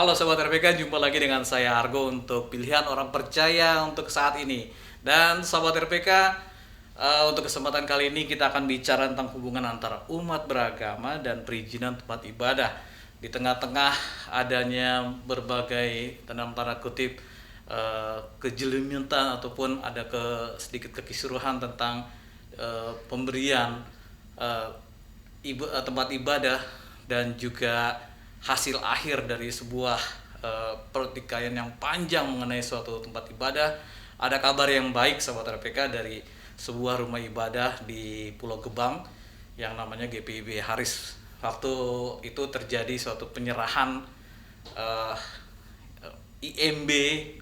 Halo Sobat RPK, jumpa lagi dengan saya Argo untuk pilihan orang percaya untuk saat ini. Dan Sobat RPK, untuk kesempatan kali ini kita akan bicara tentang hubungan antara umat beragama dan perizinan tempat ibadah. Di tengah-tengah adanya berbagai tanda kutip kejelimitan ataupun ada sedikit kekisruhan tentang pemberian eh, tempat ibadah dan juga hasil akhir dari sebuah pertikaian yang panjang mengenai suatu tempat ibadah. Ada kabar yang baik sahabat RPK dari sebuah rumah ibadah di Pulau Gebang yang namanya GPIB Haris. Waktu itu terjadi suatu penyerahan IMB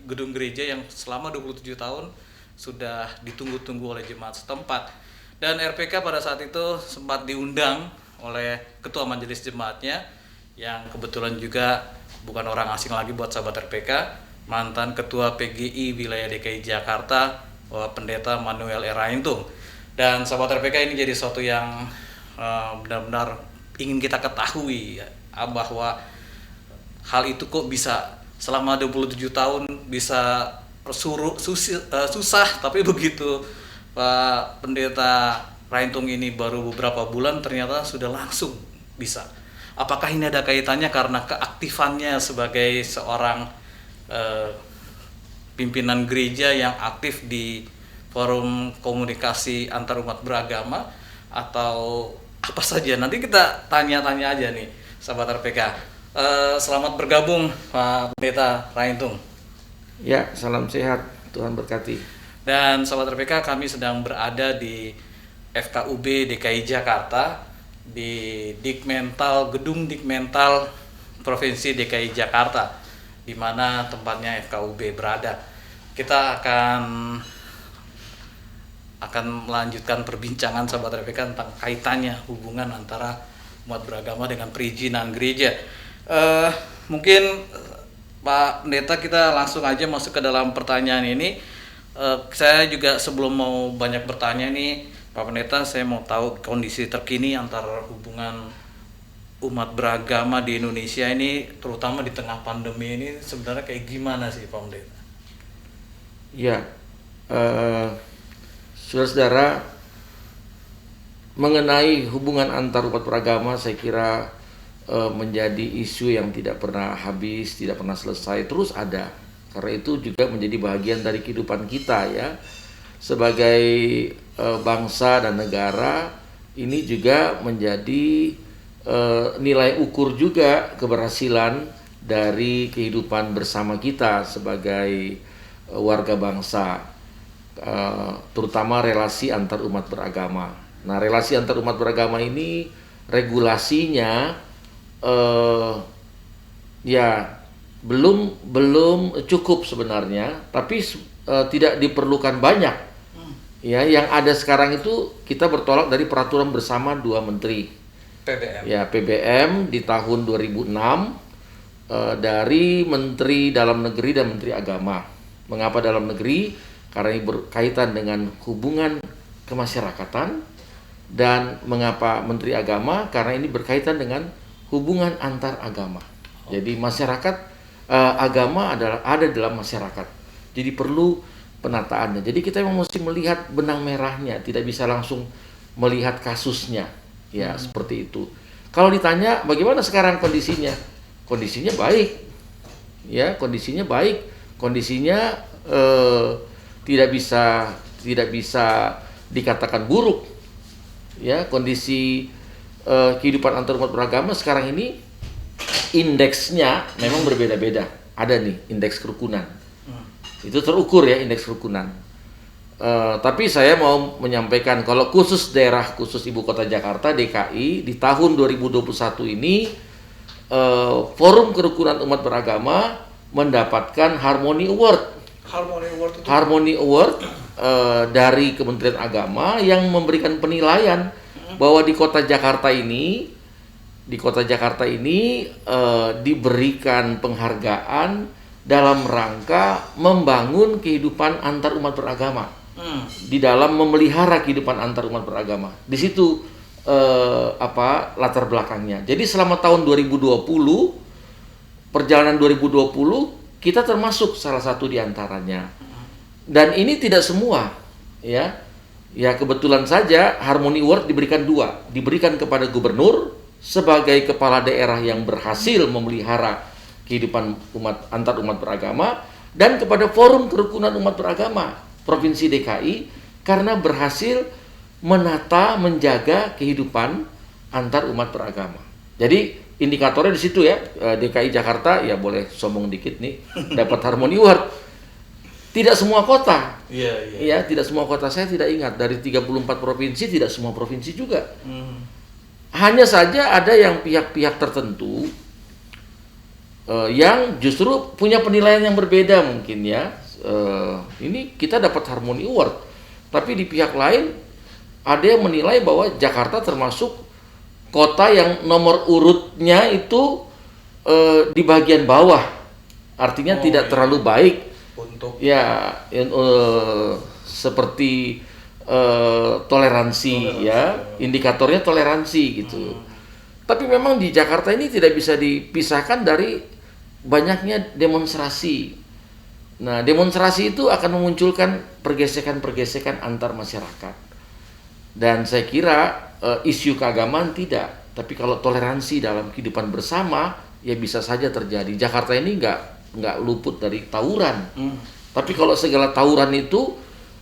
gedung gereja yang selama 27 tahun sudah ditunggu-tunggu oleh jemaat setempat. Dan RPK pada saat itu sempat diundang oleh ketua majelis jemaatnya yang kebetulan juga bukan orang asing lagi buat sahabat RPK, mantan ketua PGI wilayah DKI Jakarta, Pendeta Manuel Eraintung. Dan sahabat RPK, ini jadi sesuatu yang benar-benar ingin kita ketahui ya, bahwa hal itu kok bisa selama 27 tahun bisa susah, tapi begitu Pak Pendeta Raintung ini baru beberapa bulan ternyata sudah langsung bisa. Apakah ini ada kaitannya karena keaktifannya sebagai seorang pimpinan gereja yang aktif di forum komunikasi antar umat beragama, atau apa saja? Nanti kita tanya-tanya aja nih sahabat RPK. Selamat bergabung Pak Pendeta Raintung. Ya, salam sehat, Tuhan berkati. Dan sahabat RPK, kami sedang berada di FKUB DKI Jakarta, di Gedung Dikmental Provinsi DKI Jakarta, di mana tempatnya FKUB berada. Kita akan melanjutkan perbincangan sahabat RPK tentang kaitannya hubungan antara umat beragama dengan perizinan gereja. Mungkin Pak Pendeta, kita langsung aja masuk ke dalam pertanyaan ini. Saya juga sebelum mau banyak bertanya nih Pak Pendeta, saya mau tahu kondisi terkini antara hubungan umat beragama di Indonesia ini, terutama di tengah pandemi ini, sebenarnya kayak gimana sih Pak Pendeta? Ya, saudara-saudara, mengenai hubungan antar umat beragama, saya kira menjadi isu yang tidak pernah habis, tidak pernah selesai, terus ada. Karena itu juga menjadi bagian dari kehidupan kita ya. Sebagai bangsa dan negara, ini juga menjadi nilai ukur juga keberhasilan dari kehidupan bersama kita sebagai warga bangsa, terutama relasi antar umat beragama. Nah, relasi antar umat beragama ini regulasinya ya belum cukup sebenarnya, tapi tidak diperlukan banyak. Ya, yang ada sekarang itu kita bertolak dari peraturan bersama dua menteri. PBM. Ya, PBM di tahun 2006 dari Menteri Dalam Negeri dan Menteri Agama. Mengapa dalam negeri? Karena ini berkaitan dengan hubungan kemasyarakatan. Dan mengapa Menteri Agama? Karena ini berkaitan dengan hubungan antar agama. Jadi masyarakat, agama ada dalam masyarakat. Jadi perlu penataannya. Jadi kita memang mesti melihat benang merahnya, tidak bisa langsung melihat kasusnya. Ya, seperti itu. Kalau ditanya bagaimana sekarang kondisinya? Kondisinya baik. Ya, kondisinya baik. Kondisinya tidak bisa dikatakan buruk. Ya, kondisi kehidupan antar umat beragama sekarang ini indeksnya memang berbeda-beda. Ada nih indeks kerukunan. Itu terukur ya, indeks kerukunan. Tapi saya mau menyampaikan kalau khusus Ibu Kota Jakarta DKI di tahun 2021 ini Forum Kerukunan Umat Beragama mendapatkan Harmony Award. Harmony Award dari Kementerian Agama yang memberikan penilaian bahwa di Kota Jakarta ini diberikan penghargaan dalam rangka membangun kehidupan antar umat beragama, di dalam memelihara kehidupan antar umat beragama. Di situ latar belakangnya. Jadi selama tahun 2020 perjalanan 2020 kita termasuk salah satu di antaranya. Dan ini tidak semua, ya. Ya kebetulan saja Harmony Award diberikan 2, diberikan kepada gubernur sebagai kepala daerah yang berhasil memelihara kehidupan antar umat beragama, dan kepada Forum Kerukunan Umat Beragama Provinsi DKI karena berhasil menata, menjaga kehidupan antar umat beragama. Jadi indikatornya di situ ya, DKI Jakarta ya boleh sombong dikit nih dapat Harmony Award. Tidak semua kota. Ya, tidak semua kota, saya tidak ingat dari 34 provinsi, tidak semua provinsi juga. Hanya saja ada yang pihak-pihak tertentu yang justru punya penilaian yang berbeda mungkin ya. Ini kita dapat Harmony Award, tapi di pihak lain ada yang menilai bahwa Jakarta termasuk kota yang nomor urutnya itu di bagian bawah, artinya tidak terlalu baik untuk seperti toleransi ya, indikatornya toleransi gitu. Tapi memang di Jakarta ini tidak bisa dipisahkan dari banyaknya demonstrasi. Nah, demonstrasi itu akan memunculkan pergesekan-pergesekan antar masyarakat. Dan saya kira isu keagamaan tidak, tapi kalau toleransi dalam kehidupan bersama ya bisa saja terjadi. Jakarta ini nggak luput dari tawuran. Tapi kalau segala tawuran itu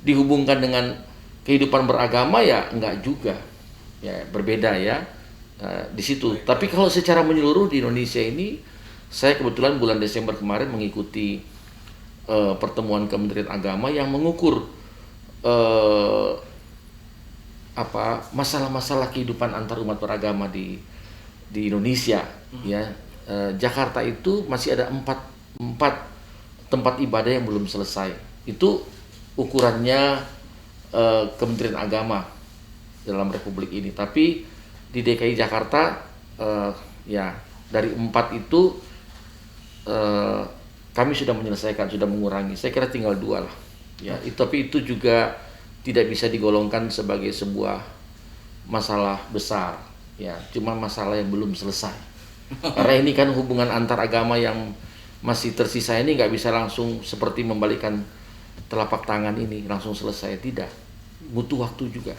dihubungkan dengan kehidupan beragama ya enggak juga. Ya berbeda ya di situ. Tapi kalau secara menyeluruh di Indonesia ini, saya kebetulan bulan Desember kemarin mengikuti pertemuan Kementerian Agama yang mengukur masalah-masalah kehidupan antar umat beragama di Indonesia ya. Jakarta itu masih ada empat tempat ibadah yang belum selesai. Itu ukurannya Kementerian Agama dalam Republik ini. Tapi di DKI Jakarta ya dari 4 itu kami sudah menyelesaikan, sudah mengurangi. Saya kira tinggal 2 lah. Ya, tapi itu juga tidak bisa digolongkan sebagai sebuah masalah besar. Ya, cuma masalah yang belum selesai. Karena ini kan hubungan antar agama yang masih tersisa ini nggak bisa langsung seperti membalikan telapak tangan ini langsung selesai, tidak, butuh waktu juga.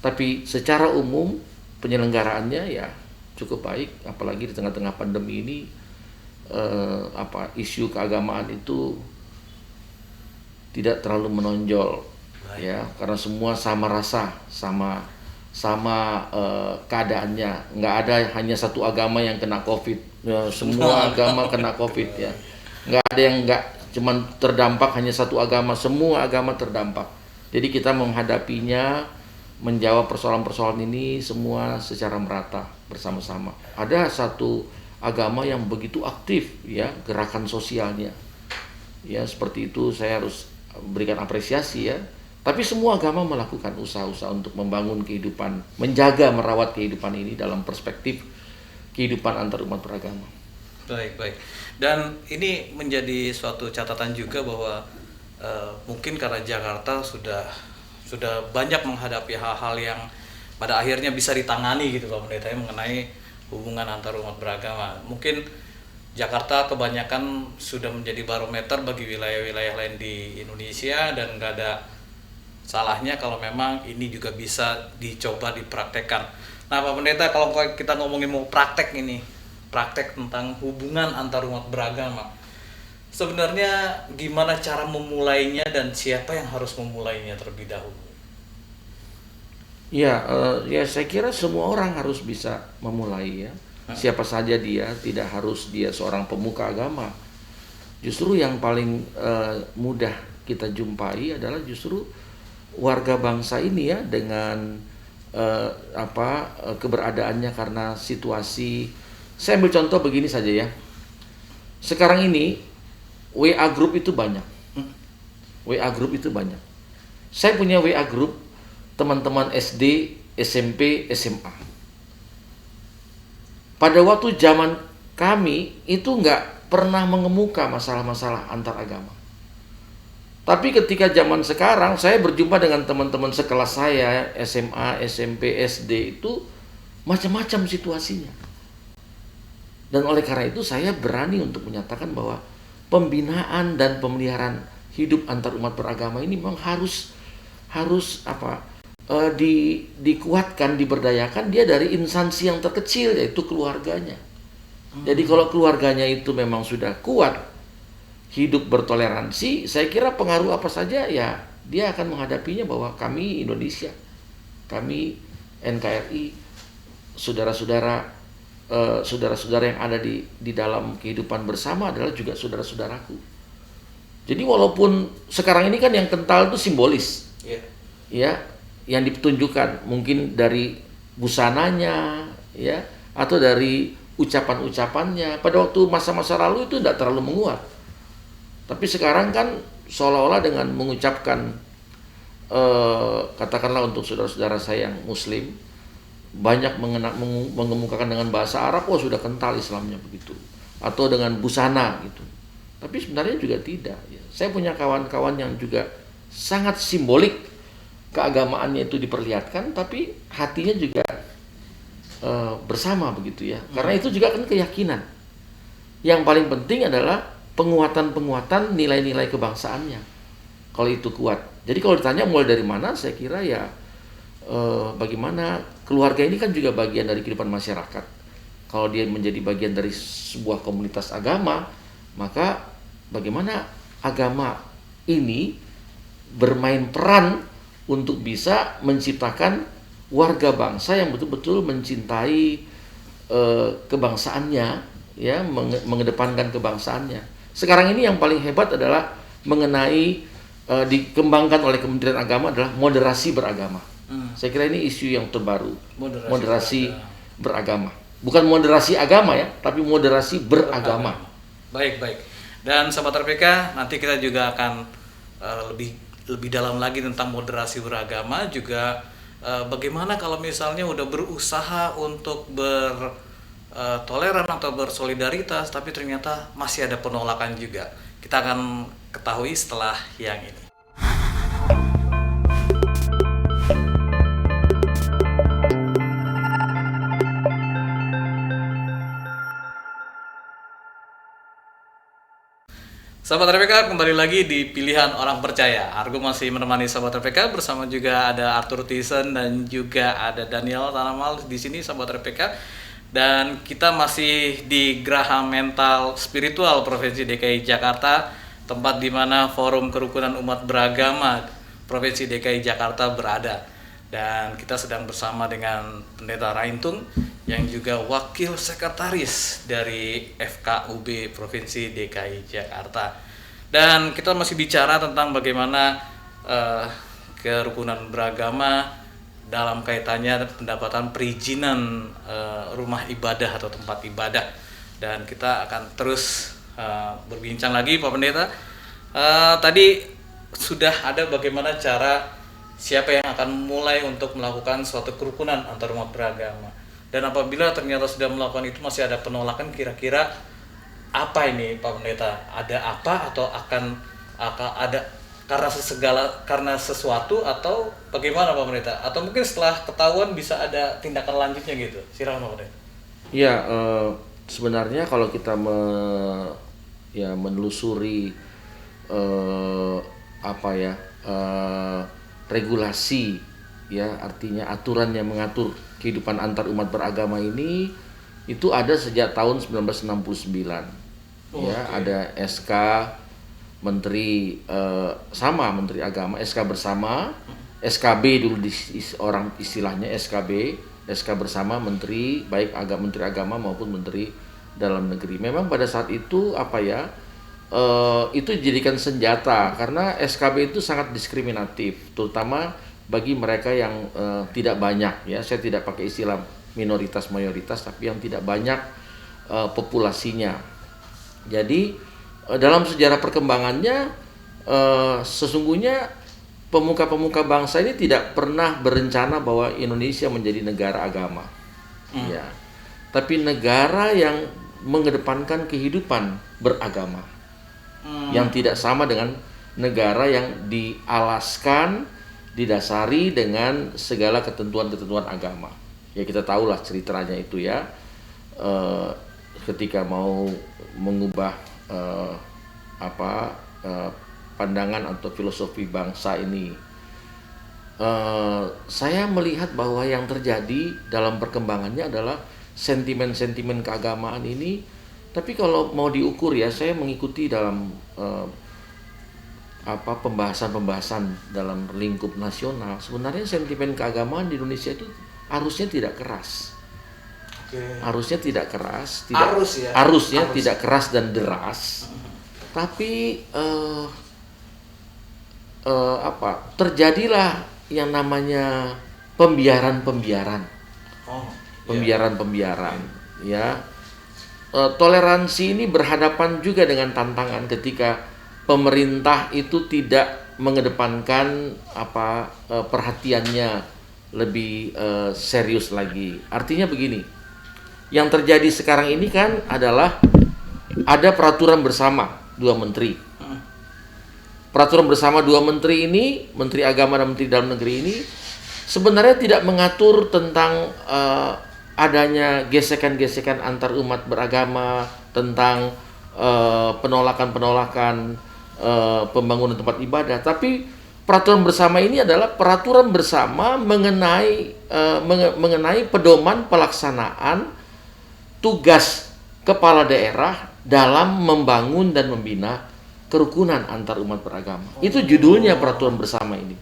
Tapi secara umum penyelenggaraannya ya cukup baik, apalagi di tengah-tengah pandemi ini isu keagamaan itu tidak terlalu menonjol ya, karena semua sama rasa, sama keadaannya. Nggak ada hanya satu agama yang kena COVID ya, semua agama kena COVID ya. Nggak ada yang nggak cuman terdampak hanya satu agama, semua agama terdampak. Jadi kita menghadapinya, menjawab persoalan-persoalan ini semua secara merata bersama-sama. Ada satu agama yang begitu aktif ya gerakan sosialnya ya, seperti itu saya harus berikan apresiasi ya. Tapi semua agama melakukan usaha-usaha untuk membangun kehidupan, menjaga, merawat kehidupan ini dalam perspektif kehidupan antar umat beragama. Baik. Dan ini menjadi suatu catatan juga bahwa mungkin karena Jakarta sudah banyak menghadapi hal-hal yang pada akhirnya bisa ditangani gitu Pak Pendeta, mengenai hubungan antar umat beragama. Mungkin Jakarta kebanyakan sudah menjadi barometer bagi wilayah-wilayah lain di Indonesia, dan nggak ada salahnya kalau memang ini juga bisa dicoba dipraktekkan. Nah Pak Pendeta, kalau kita ngomongin mau praktek tentang hubungan antar umat beragama, sebenarnya gimana cara memulainya dan siapa yang harus memulainya terlebih dahulu? Ya saya kira semua orang harus bisa memulai ya. Siapa saja dia, tidak harus dia seorang pemuka agama. Justru yang paling mudah kita jumpai adalah justru warga bangsa ini ya, dengan keberadaannya karena situasi. Saya ambil contoh begini saja ya. Sekarang ini WA group itu banyak. WA group itu banyak. Saya punya WA group teman-teman SD, SMP, SMA. Pada waktu zaman kami itu nggak pernah mengemuka masalah-masalah antar agama. Tapi ketika zaman sekarang saya berjumpa dengan teman-teman sekelas saya, SMA, SMP, SD, itu macam-macam situasinya. Dan oleh karena itu saya berani untuk menyatakan bahwa pembinaan dan pemeliharaan hidup antar umat beragama ini memang harus dikuatkan, diberdayakan dia dari instansi yang terkecil, yaitu keluarganya. Jadi kalau keluarganya itu memang sudah kuat, hidup bertoleransi, saya kira pengaruh apa saja ya dia akan menghadapinya, bahwa kami Indonesia, kami NKRI, saudara-saudara yang ada di dalam kehidupan bersama adalah juga saudara-saudaraku. Jadi walaupun sekarang ini kan yang kental itu simbolis, ya, yang ditunjukkan mungkin dari busananya, ya, atau dari ucapan-ucapannya. Pada waktu masa-masa lalu itu tidak terlalu menguat. Tapi sekarang kan seolah-olah dengan mengucapkan, katakanlah untuk saudara-saudara saya yang Muslim, banyak mengemukakan dengan bahasa Arab, oh sudah kental Islamnya begitu, atau dengan busana gitu. Tapi sebenarnya juga tidak. Ya. Saya punya kawan-kawan yang juga sangat simbolik, keagamaannya itu diperlihatkan, tapi hatinya juga bersama begitu ya. Karena itu juga kan keyakinan. Yang paling penting adalah penguatan nilai-nilai kebangsaannya. Kalau itu kuat. Jadi kalau ditanya mulai dari mana, saya kira ya bagaimana keluarga ini kan juga bagian dari kehidupan masyarakat. Kalau dia menjadi bagian dari sebuah komunitas agama, maka bagaimana agama ini bermain peran untuk bisa menciptakan warga bangsa yang betul-betul mencintai kebangsaannya, ya, mengedepankan kebangsaannya. Sekarang ini yang paling hebat adalah mengenai dikembangkan oleh Kementerian Agama adalah moderasi beragama. Saya kira ini isu yang terbaru, moderasi beragama. Bukan moderasi agama ya, tapi moderasi beragama. Baik. Dan Sahabat RPK, nanti kita juga akan lebih dalam lagi tentang moderasi beragama, juga bagaimana kalau misalnya udah berusaha untuk bertoleran atau bersolidaritas, tapi ternyata masih ada penolakan juga. Kita akan ketahui setelah yang ini. Sahabat RPK, kembali lagi di Pilihan Orang Percaya. Argo masih menemani Sahabat RPK, bersama juga ada Arthur Thyssen dan juga ada Daniel Tanamal di sini, Sahabat RPK. Dan kita masih di Geraha Mental Spiritual Provinsi DKI Jakarta, tempat di mana Forum Kerukunan Umat Beragama Provinsi DKI Jakarta berada. Dan kita sedang bersama dengan Pendeta Raintung yang juga Wakil Sekretaris dari FKUB Provinsi DKI Jakarta. Dan kita masih bicara tentang bagaimana kerukunan beragama dalam kaitannya pendapatan perizinan rumah ibadah atau tempat ibadah. Dan kita akan terus berbincang lagi, Pak Pendeta. Tadi sudah ada bagaimana cara siapa yang akan mulai untuk melakukan suatu kerukunan antar umat beragama. Dan apabila ternyata sudah melakukan itu masih ada penolakan, kira-kira apa ini Pak Pendeta? Ada apa atau akan ada karena sesuatu atau bagaimana Pak Pendeta? Atau mungkin setelah ketahuan bisa ada tindakan lanjutnya gitu. Silakan Pak Pendeta. Ya, sebenarnya kalau kita menelusuri regulasi, ya, artinya aturan yang mengatur kehidupan antar umat beragama ini itu ada sejak tahun 1969. Ada SK Menteri Menteri Agama, SK bersama, SKB dulu orang istilahnya SK bersama Menteri, baik Menteri Agama maupun Menteri Dalam Negeri. Memang pada saat itu itu dijadikan senjata karena SKB itu sangat diskriminatif, terutama bagi mereka yang tidak banyak, ya, saya tidak pakai istilah minoritas mayoritas, tapi yang tidak banyak populasinya. Jadi dalam sejarah perkembangannya sesungguhnya pemuka-pemuka bangsa ini tidak pernah berencana bahwa Indonesia menjadi negara agama, ya, tapi negara yang mengedepankan kehidupan beragama. Yang tidak sama dengan negara yang dialaskan, didasari dengan segala ketentuan-ketentuan agama. Ya kita tahulah ceritanya itu ya. ketika mau mengubah eh, apa eh, pandangan atau filosofi bangsa ini. Saya melihat bahwa yang terjadi dalam perkembangannya adalah sentimen-sentimen keagamaan ini. Tapi kalau mau diukur ya, saya mengikuti dalam pembahasan-pembahasan dalam lingkup nasional. Sebenarnya sentimen keagamaan di Indonesia itu harusnya tidak keras. Harusnya tidak keras, harusnya tidak keras dan deras. Tapi terjadilah yang namanya pembiaran-pembiaran, ya. Toleransi ini berhadapan juga dengan tantangan ketika pemerintah itu tidak mengedepankan perhatiannya lebih serius lagi. Artinya begini, yang terjadi sekarang ini kan adalah ada peraturan bersama dua menteri. Peraturan bersama dua menteri ini, Menteri Agama dan Menteri Dalam Negeri ini, sebenarnya tidak mengatur tentang adanya gesekan-gesekan antar umat beragama, tentang penolakan-penolakan pembangunan tempat ibadah. Tapi peraturan bersama ini adalah peraturan bersama mengenai pedoman pelaksanaan tugas kepala daerah dalam membangun dan membina kerukunan antar umat beragama. Itu judulnya peraturan bersama ini.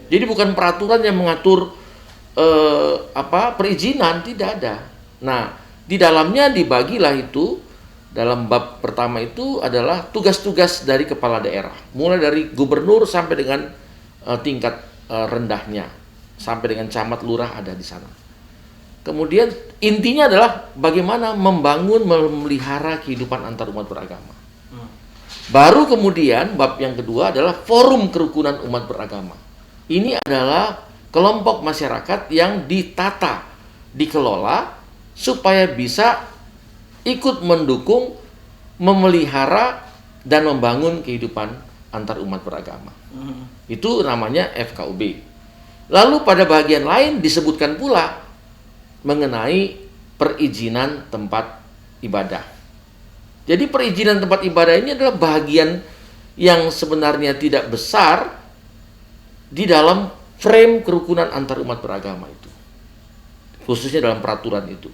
Jadi bukan peraturan yang mengatur perizinan, tidak ada. Nah, di dalamnya dibagilah itu, dalam bab pertama itu adalah tugas-tugas dari kepala daerah, mulai dari gubernur sampai dengan tingkat rendahnya, sampai dengan camat lurah ada di sana. Kemudian intinya adalah bagaimana membangun, memelihara kehidupan antar umat beragama. Baru kemudian bab yang kedua adalah forum kerukunan umat beragama. Ini adalah kelompok masyarakat yang ditata, dikelola supaya bisa ikut mendukung, memelihara dan membangun kehidupan antar umat beragama. Itu namanya FKUB. Lalu pada bagian lain disebutkan pula mengenai perizinan tempat ibadah. Jadi perizinan tempat ibadah ini adalah bagian yang sebenarnya tidak besar di dalam frame kerukunan antar umat beragama itu, khususnya dalam peraturan itu.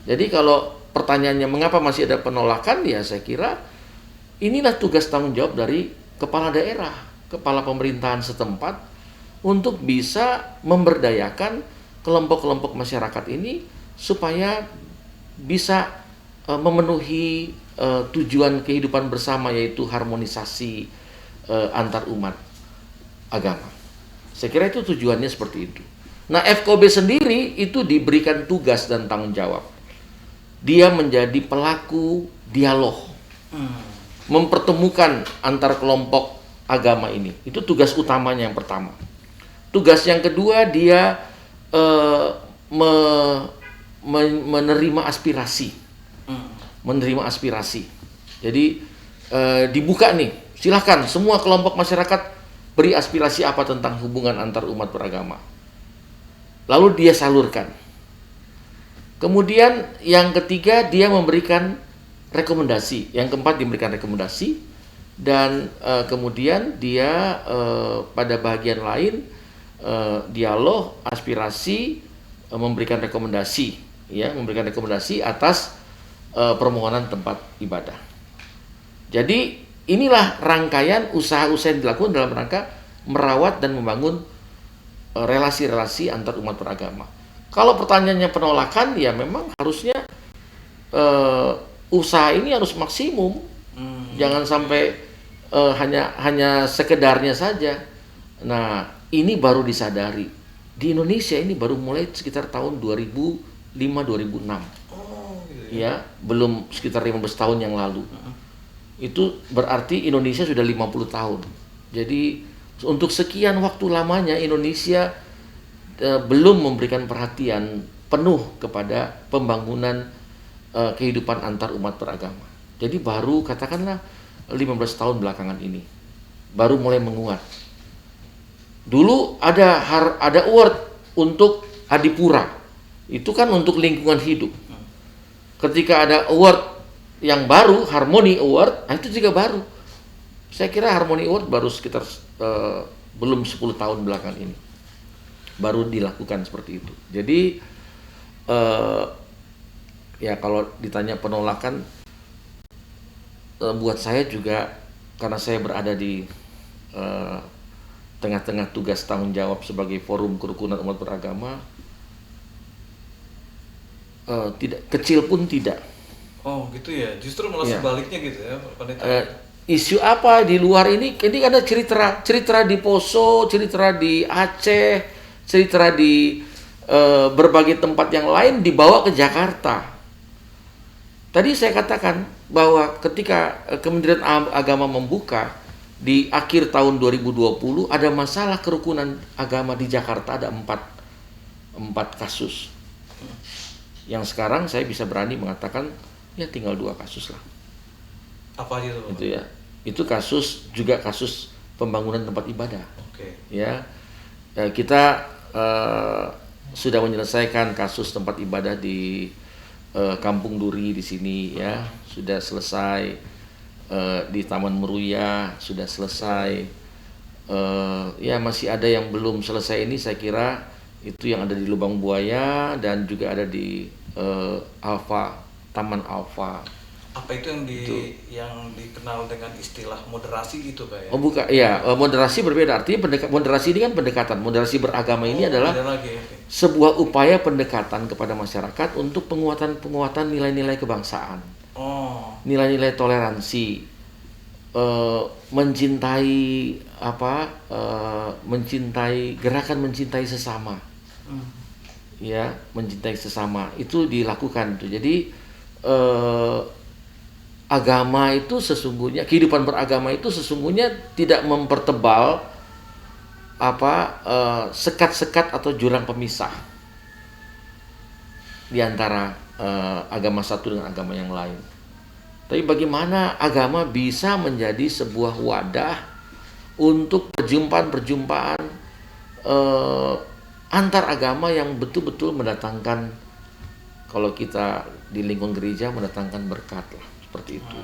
Jadi kalau pertanyaannya mengapa masih ada penolakan, ya saya kira inilah tugas tanggung jawab dari kepala daerah, kepala pemerintahan setempat untuk bisa memberdayakan kelompok-kelompok masyarakat ini supaya bisa memenuhi tujuan kehidupan bersama, yaitu harmonisasi antar umat agama. Saya kira itu tujuannya seperti itu. Nah, FKUB sendiri itu diberikan tugas dan tanggung jawab. Dia menjadi pelaku dialog, mempertemukan antar kelompok agama ini. Itu tugas utamanya yang pertama. Tugas yang kedua, dia menerima aspirasi. Jadi dibuka nih, silahkan semua kelompok masyarakat beri aspirasi apa tentang hubungan antar umat beragama. Lalu dia salurkan. Kemudian yang ketiga, dia memberikan rekomendasi. Yang keempat, diberikan rekomendasi. Dan kemudian dia pada bagian lain dialog, aspirasi, memberikan rekomendasi, ya, memberikan rekomendasi atas permohonan tempat ibadah. Jadi inilah rangkaian usaha-usaha yang dilakukan dalam rangka merawat dan membangun relasi-relasi antar umat beragama. Kalau pertanyaannya penolakan, ya memang harusnya usaha ini harus maksimum. Jangan sampai hanya sekedarnya saja. Nah, ini baru disadari. Di Indonesia ini baru mulai sekitar tahun 2005-2006. Ya, belum sekitar 15 tahun yang lalu. Itu berarti Indonesia sudah 50 tahun. Jadi untuk sekian waktu lamanya Indonesia belum memberikan perhatian penuh kepada pembangunan kehidupan antar umat beragama. Jadi baru katakanlah 15 tahun belakangan ini baru mulai menguat. Dulu ada award untuk Adipura. Itu kan untuk lingkungan hidup. Ketika ada award yang baru, Harmony Award, nah itu juga baru. Saya kira Harmony Award baru sekitar belum 10 tahun belakangan ini baru dilakukan seperti itu. Jadi ya kalau ditanya penolakan, buat saya juga karena saya berada di tengah-tengah tugas tanggung jawab sebagai forum kerukunan umat beragama, tidak kecil pun tidak. Oh gitu ya, justru malah Ya. sebaliknya gitu ya Pak Pendeta. Isu apa di luar ini ada cerita di Poso, cerita di Aceh, cerita di berbagai tempat yang lain dibawa ke Jakarta. Tadi saya katakan bahwa ketika Kementerian Agama membuka di akhir tahun 2020 ada masalah kerukunan agama di Jakarta, ada empat kasus. Yang sekarang saya bisa berani mengatakan ya tinggal 2 kasus lah. Apa aja tuh Pak? Itu ya. Itu kasus pembangunan tempat ibadah. Oke. Ya. Kita sudah menyelesaikan kasus tempat ibadah di Kampung Duri di sini ya, sudah selesai. Di Taman Meruya sudah selesai. Ya masih ada yang belum selesai, ini saya kira itu yang ada di Lubang Buaya dan juga ada di Taman Alfa. Apa itu yang dikenal dengan istilah moderasi gitu Pak ya? Oh bukan, ya moderasi berbeda. Artinya moderasi ini kan pendekatan. Moderasi beragama ini adalah beda lagi, oke. sebuah upaya pendekatan kepada masyarakat untuk penguatan nilai-nilai kebangsaan, nilai-nilai toleransi, gerakan mencintai sesama, ya mencintai sesama itu dilakukan tuh. Jadi agama itu sesungguhnya, kehidupan beragama itu sesungguhnya tidak mempertebal sekat-sekat atau jurang pemisah di antara agama satu dengan agama yang lain. Tapi bagaimana agama bisa menjadi sebuah wadah untuk perjumpaan-perjumpaan antar agama yang betul-betul mendatangkan, kalau kita di lingkungan gereja, mendatangkan berkat lah. Seperti itu.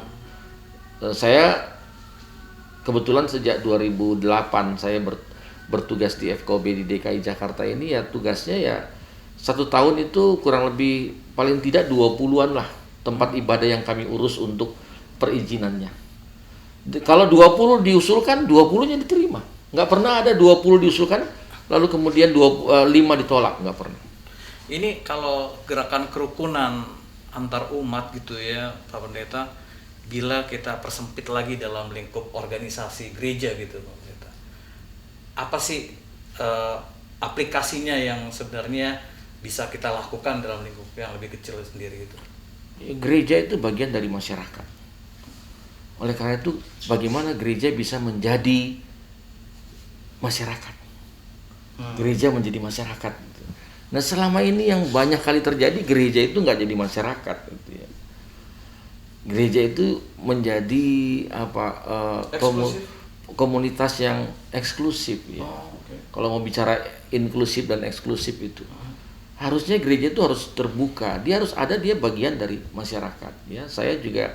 Saya kebetulan sejak 2008 saya bertugas di FKOB di DKI Jakarta ini, ya tugasnya ya 1 tahun itu kurang lebih paling tidak 20-an lah tempat ibadah yang kami urus untuk perizinannya. Kalau 20 diusulkan, 20-nya diterima. Nggak pernah ada 20 diusulkan lalu kemudian 5 ditolak, nggak pernah. Ini kalau gerakan kerukunan antar umat gitu ya Pak Pendeta, bila kita persempit lagi dalam lingkup organisasi gereja gitu Pak Pendeta, apa sih aplikasinya yang sebenarnya bisa kita lakukan dalam lingkup yang lebih kecil sendiri gitu? Gereja itu bagian dari masyarakat. Oleh karena itu bagaimana gereja bisa menjadi masyarakat, gereja menjadi masyarakat. Nah selama ini yang banyak kali terjadi, gereja itu nggak jadi masyarakat gitu ya. Gereja itu menjadi komunitas yang eksklusif ya. Kalau mau bicara inklusif dan eksklusif itu, harusnya gereja itu harus terbuka. Dia bagian dari masyarakat ya. Saya juga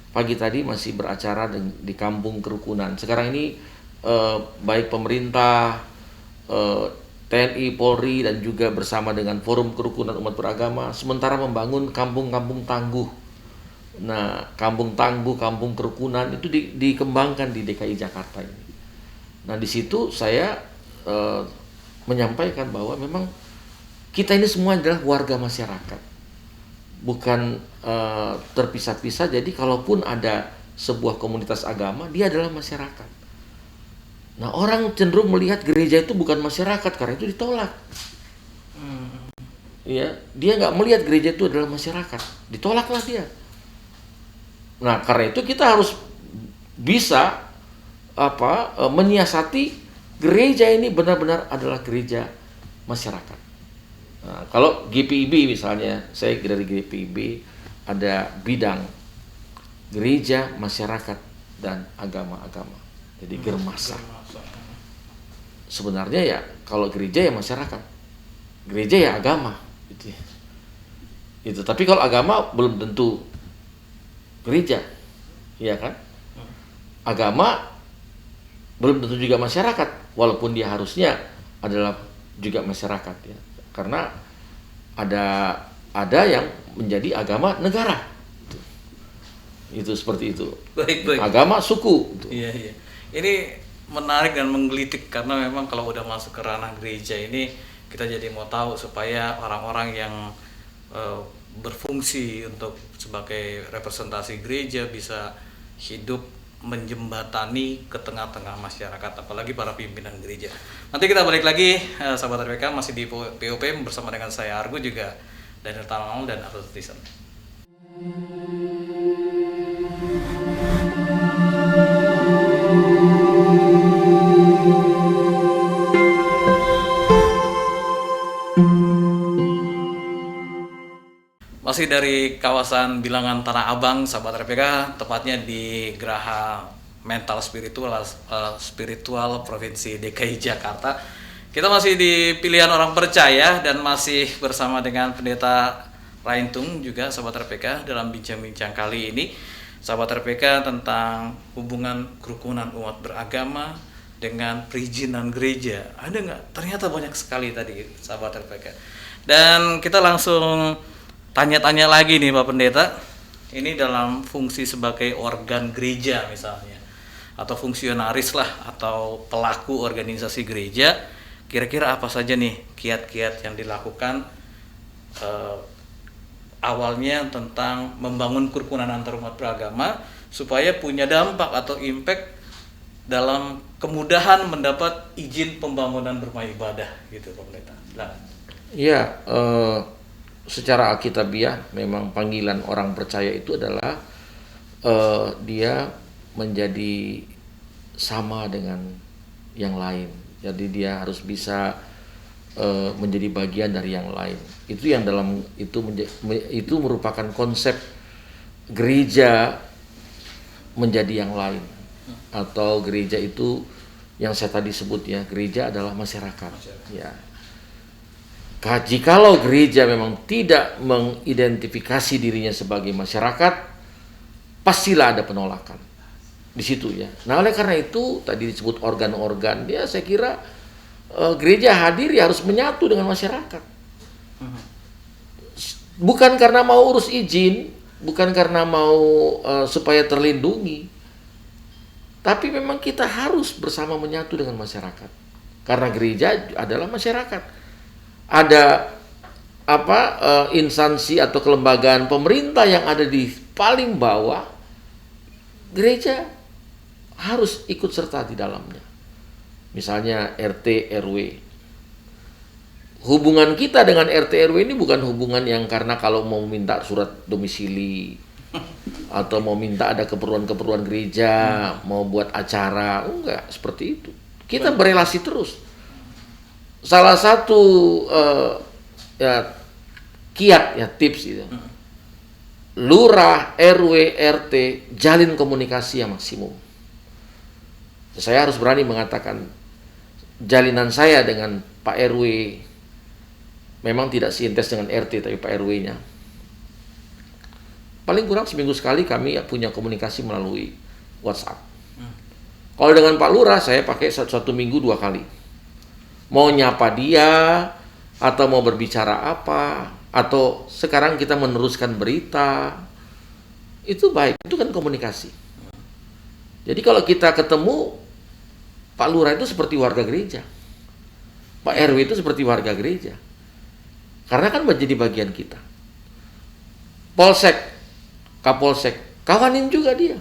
pagi tadi masih beracara di kampung kerukunan. Sekarang ini baik pemerintah, TNI, Polri, dan juga bersama dengan Forum Kerukunan Umat Beragama sementara membangun kampung-kampung tangguh. Nah, kampung tangguh, kampung kerukunan itu dikembangkan di DKI Jakarta ini. Nah, di situ saya menyampaikan bahwa memang kita ini semua adalah warga masyarakat, bukan terpisah-pisah. Jadi kalaupun ada sebuah komunitas agama, dia adalah masyarakat. Nah, orang cenderung melihat gereja itu bukan masyarakat, karena itu ditolak. Ya, dia nggak melihat gereja itu adalah masyarakat, ditolaklah dia. Nah, karena itu kita harus bisa menyiasati gereja ini benar-benar adalah gereja masyarakat. Nah, kalau GPIB misalnya, saya dari GPIB ada bidang gereja, masyarakat, dan agama-agama. Jadi Germasa. Sebenarnya ya kalau gereja ya masyarakat, gereja ya agama gitu ya. Itu. Tapi kalau agama belum tentu gereja, iya kan? Agama belum tentu juga masyarakat, walaupun dia harusnya adalah juga masyarakat ya. Karena ada yang menjadi agama negara. Itu seperti itu. Baik. Agama suku. Iya. Ini menarik dan menggelitik karena memang kalau udah masuk ke ranah gereja ini kita jadi mau tahu supaya orang-orang yang berfungsi untuk sebagai representasi gereja bisa hidup menjembatani ke tengah-tengah masyarakat, apalagi para pimpinan gereja. Nanti kita balik lagi, sahabat RPK, masih di POP bersama dengan saya Argo, juga Daniel Tamal dan Arthur Tison. Masih dari kawasan Bilangan Tanah Abang, sahabat RPK, tepatnya di Geraha Mental Spiritual Provinsi DKI Jakarta. Kita masih di pilihan orang percaya dan masih bersama dengan Pendeta Raintung juga, sahabat RPK, dalam bincang-bincang kali ini, sahabat RPK, tentang hubungan kerukunan umat beragama dengan perizinan gereja. Ada nggak? Ternyata banyak sekali tadi, sahabat RPK. Dan kita langsung tanya-tanya lagi nih Pak Pendeta, ini dalam fungsi sebagai organ gereja misalnya, atau fungsionaris lah, atau pelaku organisasi gereja, kira-kira apa saja nih kiat-kiat yang dilakukan awalnya tentang membangun kerukunan antar umat beragama supaya punya dampak atau impact dalam kemudahan mendapat izin pembangunan rumah ibadah gitu Pak Pendeta. Iya, secara alkitabiah memang panggilan orang percaya itu adalah dia menjadi sama dengan yang lain. Jadi dia harus bisa menjadi bagian dari yang lain. Itu yang dalam itu merupakan konsep gereja menjadi yang lain, atau gereja itu yang saya tadi sebut ya, gereja adalah masyarakat. Ya. Jikalau gereja memang tidak mengidentifikasi dirinya sebagai masyarakat, pastilah ada penolakan di situ ya. Nah, oleh karena itu tadi disebut organ-organ, dia saya kira gereja hadir ya harus menyatu dengan masyarakat. Bukan karena mau urus izin, bukan karena mau supaya terlindungi, tapi memang kita harus bersama menyatu dengan masyarakat. Karena gereja adalah masyarakat. Ada instansi atau kelembagaan pemerintah yang ada di paling bawah, gereja harus ikut serta di dalamnya. Misalnya RT RW. Hubungan kita dengan RT RW ini bukan hubungan yang karena kalau mau minta surat domisili atau mau minta ada keperluan-keperluan gereja, mau buat acara, enggak seperti itu. Kita berelasi terus. Salah satu kiat ya, tips itu. Lurah, RW, RT jalin komunikasi yang maksimum. Saya harus berani mengatakan jalinan saya dengan Pak RW memang tidak seintens dengan RT, tapi Pak RW-nya. Paling kurang seminggu sekali kami punya komunikasi melalui WhatsApp. Kalau dengan Pak Lurah saya pakai satu minggu 2 kali. Mau nyapa dia, atau mau berbicara apa, atau sekarang kita meneruskan berita, itu baik, itu kan komunikasi. Jadi kalau kita ketemu, Pak Lurah itu seperti warga gereja, Pak RW itu seperti warga gereja, karena kan menjadi bagian kita. Polsek, Kapolsek, kawanin juga dia.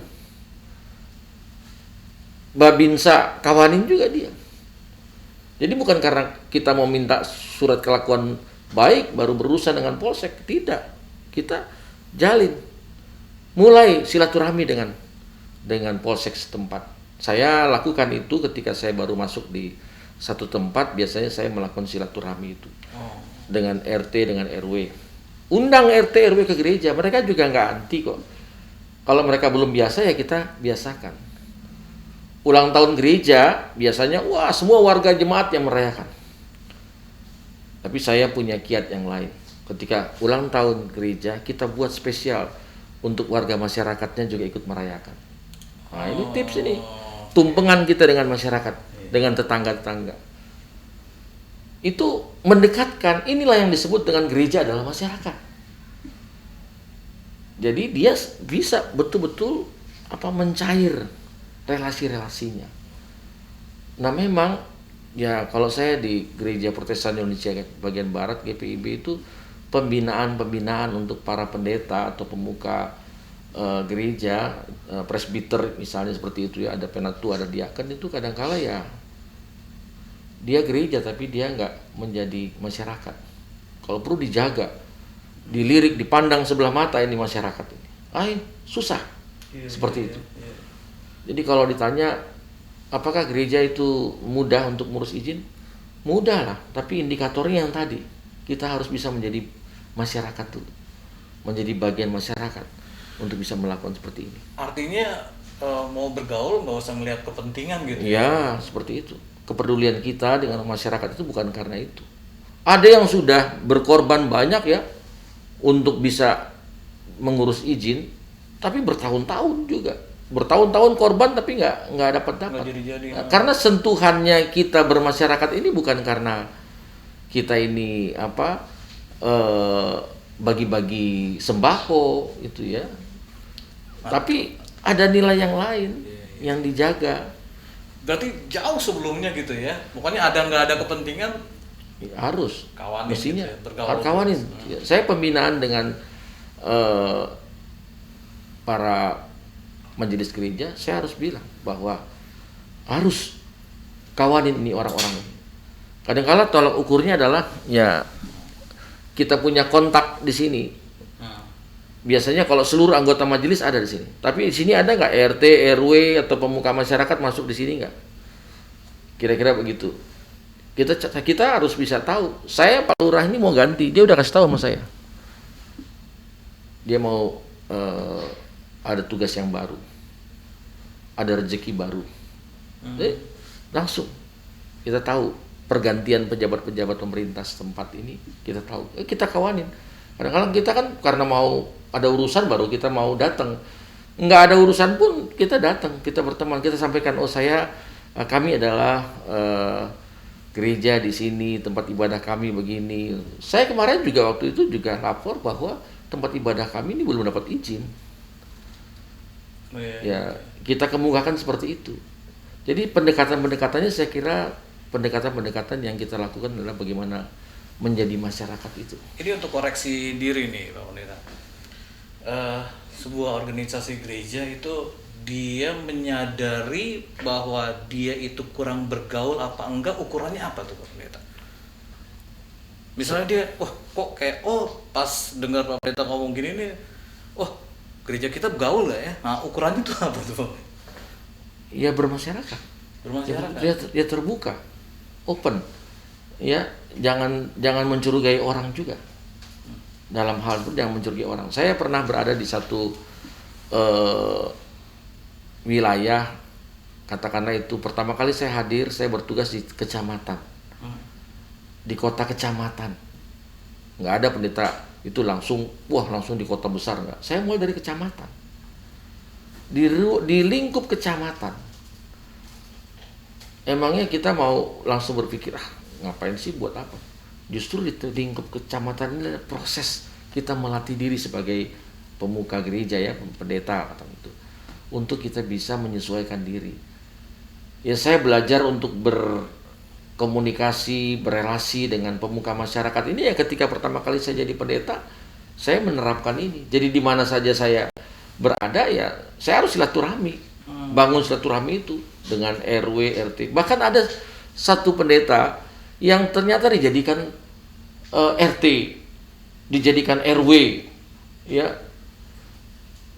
Babinsa, kawanin juga dia. Jadi bukan karena kita mau minta surat kelakuan baik baru berurusan dengan polsek, tidak. Kita jalin, mulai silaturahmi dengan polsek setempat. Saya lakukan itu ketika saya baru masuk di satu tempat, biasanya saya melakukan silaturahmi itu dengan RT, dengan RW. Undang RT RW ke gereja, mereka juga nggak anti kok. Kalau mereka belum biasa ya kita biasakan. Ulang tahun gereja, biasanya semua warga jemaat yang merayakan. Tapi saya punya kiat yang lain. Ketika ulang tahun gereja, kita buat spesial untuk warga masyarakatnya juga ikut merayakan. Nah, ini tips ini. Tumpengan kita dengan masyarakat, dengan tetangga-tetangga. Itu mendekatkan, inilah yang disebut dengan gereja adalah masyarakat. Jadi dia bisa betul-betul mencair relasi-relasinya. Nah, memang ya kalau saya di Gereja Protestan Indonesia bagian Barat GPIB itu pembinaan untuk para pendeta atau pemuka gereja, presbiter misalnya seperti itu ya, ada penatua, ada diaken, itu kadangkala ya dia gereja tapi dia nggak menjadi masyarakat. Kalau perlu dijaga, dilirik, dipandang sebelah mata ini masyarakat ini. Susah seperti itu. Jadi kalau ditanya apakah gereja itu mudah untuk ngurus izin? Mudah lah, tapi indikatornya yang tadi, kita harus bisa menjadi masyarakat dulu, menjadi bagian masyarakat untuk bisa melakukan seperti ini. Artinya mau bergaul nggak usah melihat kepentingan gitu. Ya, seperti itu. Kepedulian kita dengan masyarakat itu bukan karena itu. Ada yang sudah berkorban banyak ya untuk bisa mengurus izin, tapi bertahun-tahun juga. Bertahun-tahun korban tapi nggak dapat. Karena sentuhannya kita bermasyarakat ini bukan karena kita ini bagi-bagi sembako itu ya, tapi ada nilai yang lain yang dijaga. Berarti jauh sebelumnya gitu ya, pokoknya nggak ada kepentingan harus kawanin mestinya gitu ya, bergaul. harus kawanin. Saya pembinaan dengan para majelis gereja, saya harus bilang bahwa harus kawanin ini orang-orang. Kadang-kala tolak ukurnya adalah ya kita punya kontak di sini. Biasanya kalau seluruh anggota majelis ada di sini. Tapi di sini ada nggak RT, RW atau pemuka masyarakat masuk di sini nggak? Kira-kira begitu. Kita harus bisa tahu. Saya Pak Lurah ini mau ganti, dia udah kasih tahu sama saya. Dia mau ada tugas yang baru, ada rezeki baru. Langsung kita tahu pergantian pejabat-pejabat pemerintah setempat ini, kita tahu. Kita kawanin. Kadang-kadang kita kan karena mau ada urusan baru kita mau datang. Nggak ada urusan pun kita datang, kita berteman, kita sampaikan, kami adalah gereja di sini, tempat ibadah kami begini. Saya kemarin juga waktu itu juga lapor bahwa tempat ibadah kami ini belum dapat izin. Ya, kita kemukakan seperti itu. Jadi pendekatan-pendekatannya saya kira pendekatan-pendekatan yang kita lakukan adalah bagaimana menjadi masyarakat itu. Ini untuk koreksi diri nih Pak Pendeta. Sebuah organisasi gereja itu dia menyadari bahwa dia itu kurang bergaul apa enggak, ukurannya apa tuh Pak Pendeta? Misalnya dia, pas dengar Pak Pendeta ngomong gini nih, gereja kita bergaul nggak ya? Nah ukurannya itu apa tuh Pak? Ya bermasyarakat. Dia terbuka, open. Ya, jangan mencurigai orang juga. Dalam hal pun jangan mencurigai orang. Saya pernah berada di satu wilayah, katakanlah itu pertama kali saya hadir, saya bertugas di kecamatan, di kota kecamatan. Nggak ada pendeta itu langsung di kota besar, nggak. Saya mulai dari kecamatan, di lingkup kecamatan. Emangnya kita mau langsung berpikir ngapain sih, buat apa? Justru di lingkup kecamatan ini adalah proses kita melatih diri sebagai pemuka gereja ya, pendeta atau itu, untuk kita bisa menyesuaikan diri. Ya saya belajar untuk berkomunikasi, berelasi dengan pemuka masyarakat ini ya ketika pertama kali saya jadi pendeta, saya menerapkan ini. Jadi di mana saja saya berada ya saya harus silaturahmi, bangun silaturahmi itu dengan RW, RT. Bahkan ada satu pendeta yang ternyata dijadikan RT, dijadikan RW, ya.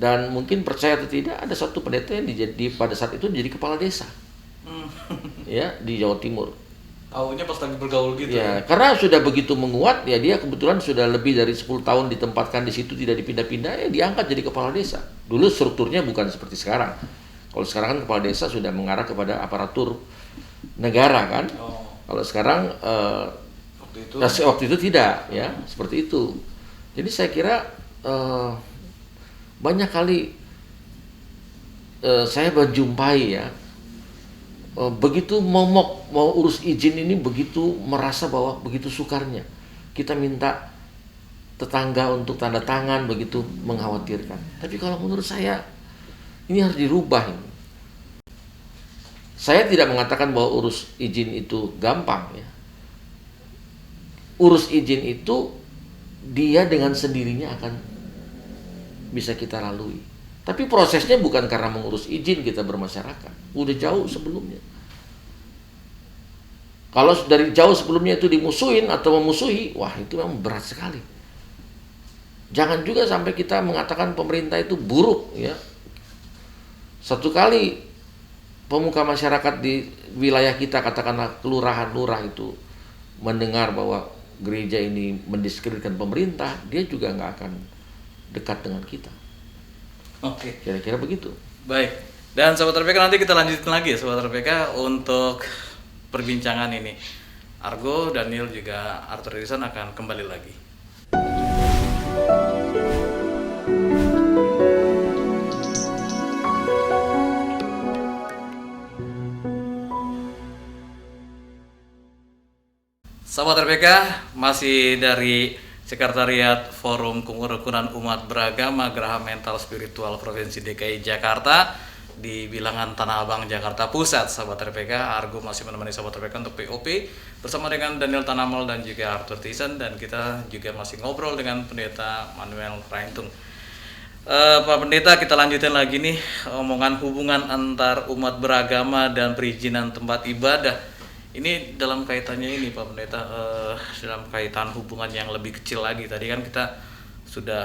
Dan mungkin percaya atau tidak, ada satu pendeta yang pada saat itu jadi kepala desa, ya, di Jawa Timur. Tahunya pas lagi bergaul gitu. Ya, karena sudah begitu menguat, ya dia kebetulan sudah lebih dari 10 tahun ditempatkan di situ, tidak dipindah-pindah, ya diangkat jadi kepala desa. Dulu strukturnya bukan seperti sekarang. Kalau sekarang kan kepala desa sudah mengarah kepada aparatur negara kan. Kalau sekarang Waktu itu tidak, ya, seperti itu. Jadi saya kira banyak kali saya berjumpai, ya, begitu momok mau urus izin ini, begitu merasa bahwa begitu sukarnya kita minta tetangga untuk tanda tangan, begitu mengkhawatirkan. Tapi kalau menurut saya ini harus dirubah ini. Saya tidak mengatakan bahwa urus izin itu gampang, ya. Urus izin itu dia dengan sendirinya akan bisa kita lalui. Tapi prosesnya bukan karena mengurus izin kita bermasyarakat. Udah jauh sebelumnya. Kalau dari jauh sebelumnya itu dimusuhin atau memusuhi, wah itu memang berat sekali. Jangan juga sampai kita mengatakan pemerintah itu buruk, ya. Satu kali pemuka masyarakat di wilayah kita, katakanlah kelurahan, lurah itu mendengar bahwa gereja ini mendiskreditkan pemerintah, dia juga nggak akan dekat dengan kita. Oke. Kira-kira begitu. Baik. Dan Sobat RPK, nanti kita lanjutin lagi ya Sobat RPK untuk perbincangan ini. Argo, Daniel, juga Arthur Edison akan kembali lagi. Sahabat RPK, masih dari Sekretariat Forum Kerukunan Umat Beragama Geraha Mental Spiritual Provinsi DKI Jakarta di bilangan Tanah Abang, Jakarta Pusat. Sahabat RPK, Argo masih menemani sahabat RPK untuk POP bersama dengan Daniel Tanamal dan juga Arthur Tyson, dan kita juga masih ngobrol dengan Pendeta Manuel Raintung. Pak Pendeta, kita lanjutin lagi nih omongan hubungan antar umat beragama dan perizinan tempat ibadah. Ini dalam kaitannya ini Pak Pendeta, dalam kaitan hubungan yang lebih kecil lagi. Tadi kan kita sudah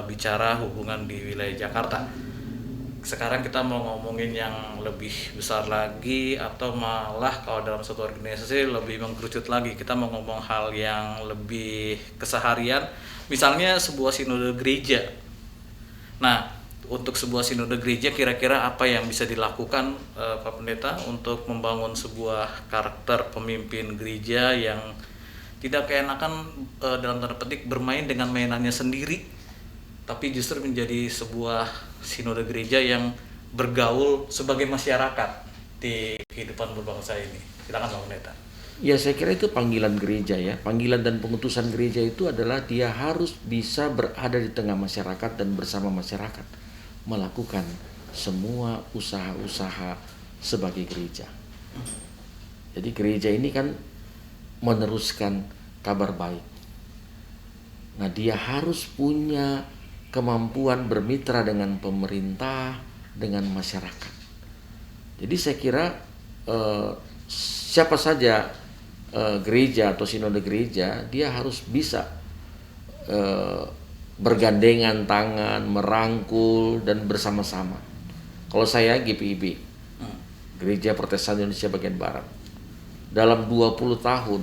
bicara hubungan di wilayah Jakarta. Sekarang kita mau ngomongin yang lebih besar lagi, atau malah kalau dalam satu organisasi lebih mengkerucut lagi. Kita mau ngomong hal yang lebih keseharian, misalnya sebuah sinode gereja. Nah, untuk sebuah sinode gereja kira-kira apa yang bisa dilakukan Pak Pendeta untuk membangun sebuah karakter pemimpin gereja yang tidak keenakan dalam tanda petik bermain dengan mainannya sendiri, tapi justru menjadi sebuah sinode gereja yang bergaul sebagai masyarakat di kehidupan berbangsa ini. Silakan Pak Pendeta. Ya, saya kira itu panggilan gereja, ya. Panggilan dan pengutusan gereja itu adalah dia harus bisa berada di tengah masyarakat dan bersama masyarakat melakukan semua usaha-usaha sebagai gereja. Jadi gereja ini kan meneruskan kabar baik. Nah, dia harus punya kemampuan bermitra dengan pemerintah, dengan masyarakat. Jadi saya kira siapa saja gereja atau sinode gereja, dia harus bisa bergandengan tangan, merangkul, dan bersama-sama. Kalau saya GPIB, Gereja Protestan Indonesia Bagian Barat, dalam 20 tahun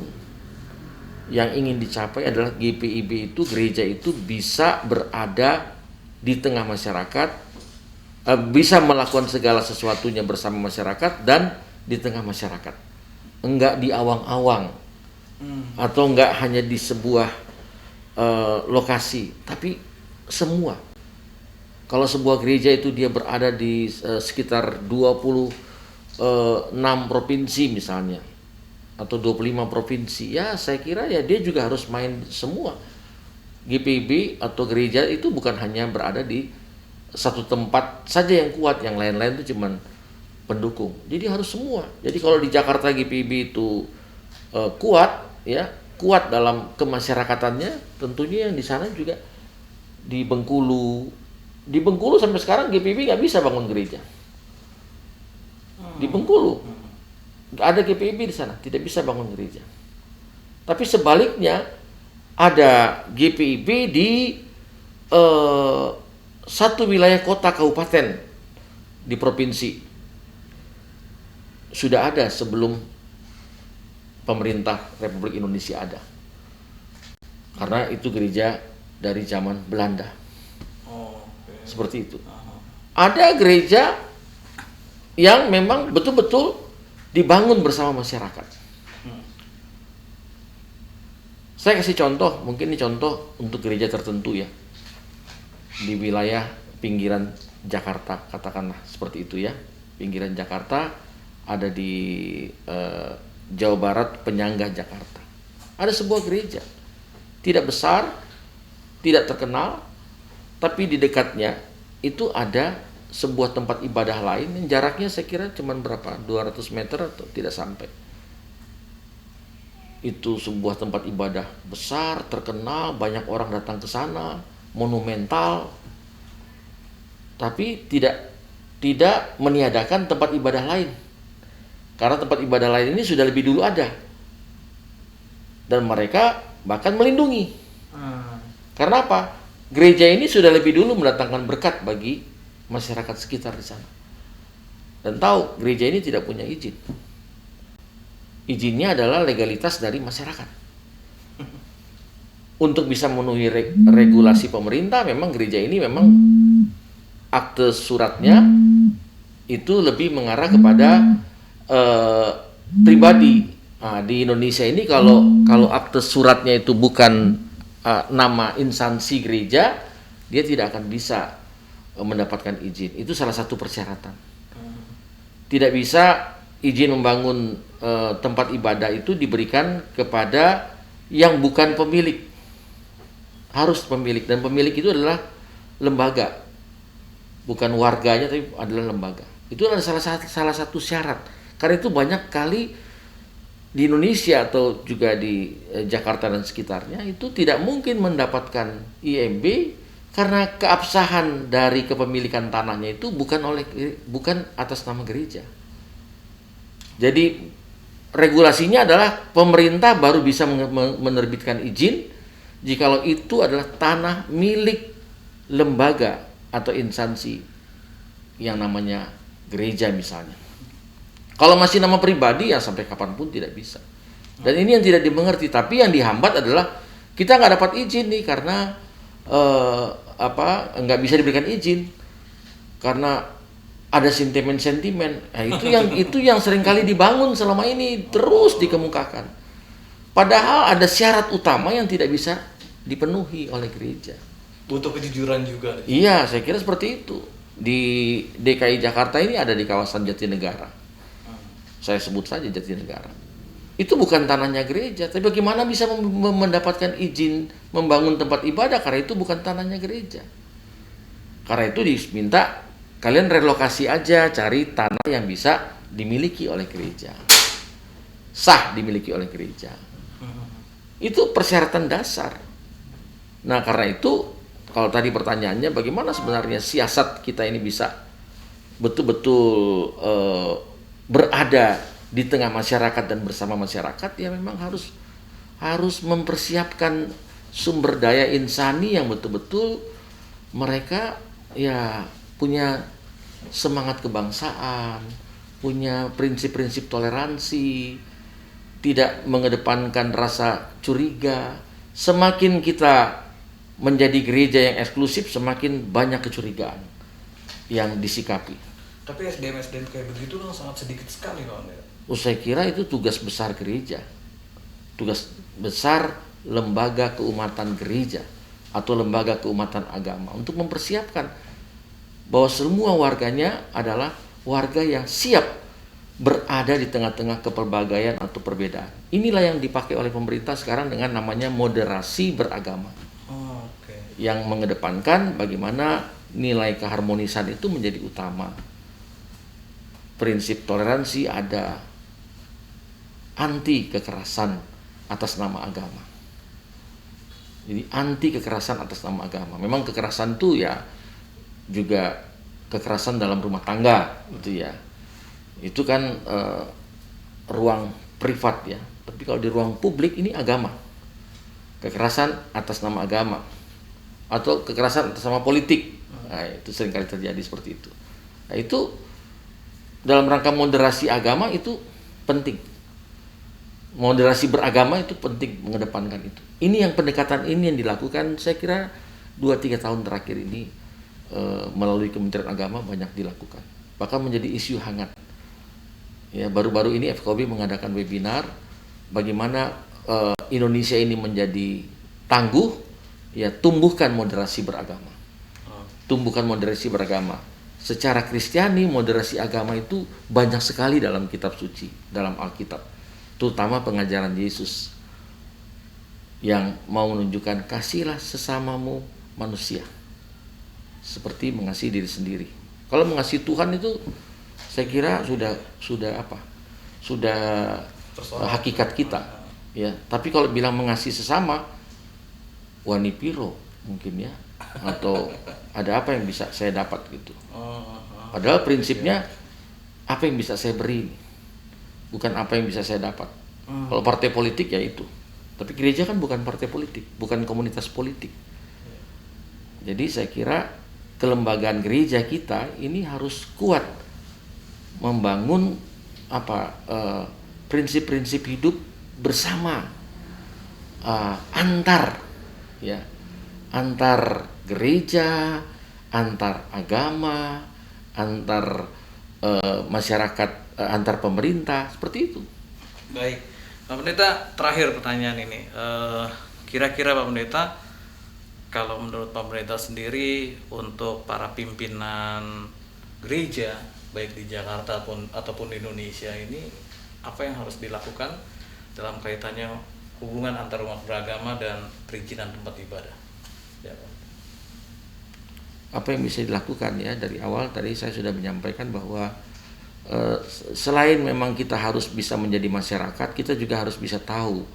yang ingin dicapai adalah GPIB itu, gereja itu bisa berada di tengah masyarakat, bisa melakukan segala sesuatunya bersama masyarakat dan di tengah masyarakat. Enggak di awang-awang, atau enggak hanya di sebuah lokasi, tapi semua. Kalau sebuah gereja itu dia berada di sekitar 26 provinsi misalnya, atau 25 provinsi, ya saya kira ya dia juga harus main semua. GPIB atau gereja itu bukan hanya berada di satu tempat saja yang kuat, yang lain-lain itu cuman pendukung. Jadi harus semua. Jadi kalau di Jakarta GPIB itu kuat, ya, kuat dalam kemasyarakatannya, tentunya yang di sana juga di Bengkulu sampai sekarang GPIB nggak bisa bangun gereja. Di Bengkulu nggak ada GPIB di sana, tidak bisa bangun gereja. Tapi sebaliknya ada GPIB di satu wilayah kota kabupaten di provinsi. Sudah ada sebelum pemerintah Republik Indonesia ada. Karena itu gereja dari zaman Belanda. Seperti itu. Ada gereja yang memang betul-betul dibangun bersama masyarakat. Saya kasih contoh, mungkin ini contoh untuk gereja tertentu ya, di wilayah pinggiran Jakarta, katakanlah seperti itu ya. Pinggiran Jakarta ada di Jawa Barat, penyangga Jakarta. Ada sebuah gereja, tidak besar, tidak terkenal, tapi di dekatnya itu ada sebuah tempat ibadah lain yang jaraknya saya kira cuma berapa, 200 meter atau tidak sampai. Itu sebuah tempat ibadah besar, terkenal, banyak orang datang ke sana, monumental, tapi tidak meniadakan tempat ibadah lain. Karena tempat ibadah lain ini sudah lebih dulu ada. Dan mereka bahkan melindungi. Karena apa? Gereja ini sudah lebih dulu mendatangkan berkat bagi masyarakat sekitar di sana. Dan tahu gereja ini tidak punya izin. Izinnya adalah legalitas dari masyarakat. Untuk bisa memenuhi regulasi pemerintah, memang gereja ini memang akte suratnya itu lebih mengarah kepada pribadi. Nah, di Indonesia ini kalau akte suratnya itu bukan nama instansi gereja, dia tidak akan bisa mendapatkan izin. Itu salah satu persyaratan. Tidak bisa izin membangun tempat ibadah itu diberikan kepada yang bukan pemilik. Harus pemilik, dan pemilik itu adalah lembaga. Bukan warganya, tapi adalah lembaga. Itu adalah salah satu syarat. Karena itu banyak kali di Indonesia atau juga di Jakarta dan sekitarnya itu tidak mungkin mendapatkan IMB karena keabsahan dari kepemilikan tanahnya itu bukan atas nama gereja. Jadi regulasinya adalah pemerintah baru bisa menerbitkan izin jikalau itu adalah tanah milik lembaga atau instansi yang namanya gereja misalnya. Kalau masih nama pribadi ya sampai kapanpun tidak bisa. Dan ini yang tidak dimengerti. Tapi yang dihambat adalah kita nggak dapat izin nih karena nggak bisa diberikan izin karena ada sentimen-sentimen. Nah, itu yang seringkali dibangun selama ini terus dikemukakan. Padahal ada syarat utama yang tidak bisa dipenuhi oleh gereja. Butuh kejujuran juga. Iya, saya kira seperti itu. Di DKI Jakarta ini ada di kawasan Jatinegara. Saya sebut saja Jatinegara. Itu bukan tanahnya gereja, tapi bagaimana bisa mendapatkan izin membangun tempat ibadah karena itu bukan tanahnya gereja. Karena itu diminta kalian relokasi aja, cari tanah yang bisa dimiliki oleh gereja. Sah dimiliki oleh gereja. Itu persyaratan dasar. Nah, karena itu kalau tadi pertanyaannya bagaimana sebenarnya siasat kita ini bisa betul-betul berada di tengah masyarakat dan bersama masyarakat, ya memang harus mempersiapkan sumber daya insani yang betul-betul mereka ya punya semangat kebangsaan, punya prinsip-prinsip toleransi, tidak mengedepankan rasa curiga. Semakin kita menjadi gereja yang eksklusif, semakin banyak kecurigaan yang disikapi. Tapi SDM kayak begitu kan sangat sedikit sekali kawan ya. Saya kira itu tugas besar gereja, tugas besar lembaga keumatan gereja atau lembaga keumatan agama untuk mempersiapkan bahwa semua warganya adalah warga yang siap berada di tengah-tengah kepelbagaian atau perbedaan. Inilah yang dipakai oleh pemerintah sekarang dengan namanya moderasi beragama. Yang mengedepankan bagaimana nilai keharmonisan itu menjadi utama. Prinsip toleransi ada, anti kekerasan atas nama agama. Jadi anti kekerasan atas nama agama. Memang kekerasan itu ya juga kekerasan dalam rumah tangga gitu ya. Itu kan ruang privat ya. Tapi kalau di ruang publik ini agama. Kekerasan atas nama agama atau kekerasan atas nama politik. Nah, itu seringkali terjadi seperti itu. Nah, itu dalam rangka moderasi agama itu penting. Moderasi beragama itu penting mengedepankan itu. Ini yang pendekatan ini yang dilakukan saya kira 2-3 tahun terakhir ini melalui Kementerian Agama banyak dilakukan. Bahkan menjadi isu hangat. Ya, baru-baru ini FKB mengadakan webinar bagaimana Indonesia ini menjadi tangguh, ya tumbuhkan moderasi beragama. Tumbuhkan moderasi beragama. Secara Kristiani, moderasi agama itu banyak sekali dalam kitab suci, dalam Alkitab. Terutama pengajaran Yesus yang mau menunjukkan kasihlah sesamamu manusia seperti mengasihi diri sendiri. Kalau mengasihi Tuhan itu saya kira sudah apa? Sudah hakikat kita, ya. Tapi kalau bilang mengasihi sesama, wani piro mungkin ya, atau ada apa yang bisa saya dapat gitu. Padahal prinsipnya apa yang bisa saya beri, bukan apa yang bisa saya dapat. Kalau partai politik ya itu. Tapi gereja kan bukan partai politik, bukan komunitas politik. Jadi saya kira kelembagaan gereja kita ini harus kuat membangun prinsip-prinsip hidup bersama, antar gereja, antar agama, antar masyarakat, antar pemerintah, seperti itu. Baik, Pak Pendeta, terakhir pertanyaan ini, kira-kira Pak Pendeta, kalau menurut Pak Pendeta sendiri untuk para pimpinan gereja baik di Jakarta ataupun di Indonesia ini, apa yang harus dilakukan dalam kaitannya hubungan antar umat beragama dan perizinan tempat ibadah? Ya, Pak. Apa yang bisa dilakukan ya, dari awal tadi saya sudah menyampaikan bahwa selain memang kita harus bisa menjadi masyarakat, kita juga harus bisa tahu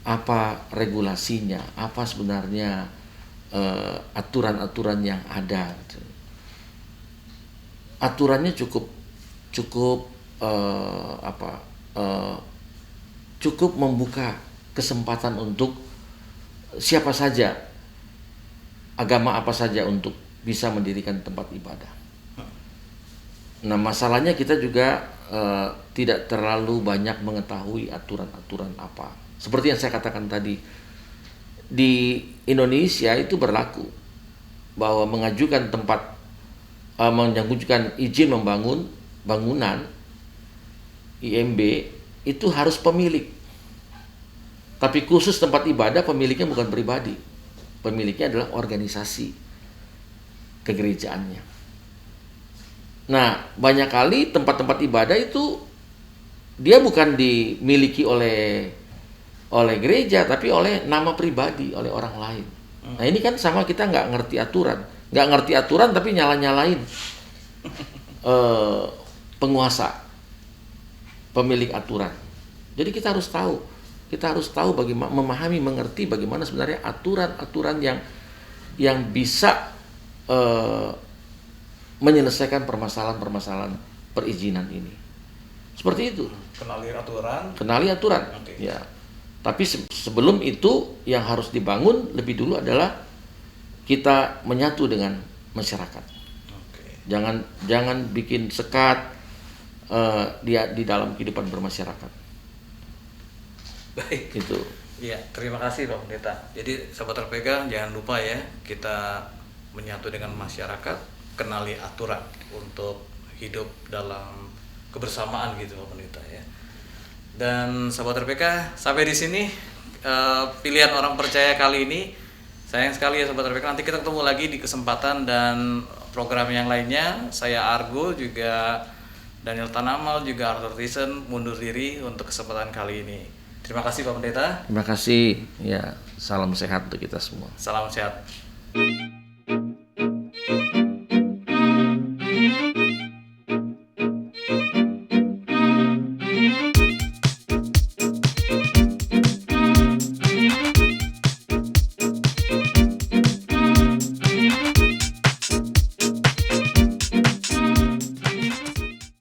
apa regulasinya, apa sebenarnya aturan-aturan yang ada. Aturannya cukup membuka kesempatan untuk siapa saja, agama apa saja untuk bisa mendirikan tempat ibadah. Nah, masalahnya kita juga tidak terlalu banyak mengetahui aturan-aturan apa. Seperti yang saya katakan tadi, di Indonesia itu berlaku bahwa mengajukan izin membangun bangunan IMB itu harus pemilik. Tapi khusus tempat ibadah pemiliknya bukan pribadi. Pemiliknya adalah organisasi kegerejaannya. Nah, banyak kali tempat-tempat ibadah itu dia bukan dimiliki oleh gereja, tapi oleh nama pribadi, oleh orang lain. Nah, ini kan sama, kita nggak ngerti aturan, tapi nyalain penguasa, pemilik aturan. Jadi kita harus tahu bagaimana mengerti bagaimana sebenarnya aturan-aturan yang bisa menyelesaikan permasalahan-permasalahan perizinan ini. Seperti itu. Kenali aturan. Okay. Ya. Tapi sebelum itu yang harus dibangun lebih dulu adalah kita menyatu dengan masyarakat. Okay. Jangan bikin sekat di dalam kehidupan bermasyarakat. Baik. Itu. Iya, terima kasih Pak Pendeta. Jadi sahabat RPK jangan lupa ya, kita menyatu dengan masyarakat, kenali aturan untuk hidup dalam kebersamaan gitu Pak Pendeta ya. Dan sahabat RPK, sampai di sini pilihan orang percaya kali ini. Sayang sekali ya sahabat RPK, nanti kita ketemu lagi di kesempatan dan program yang lainnya. Saya Argo, juga Daniel Tanamal, juga Arthur Thyssen mundur diri untuk kesempatan kali ini. Terima kasih Pak Pendeta. Terima kasih. Ya, salam sehat untuk kita semua. Salam sehat.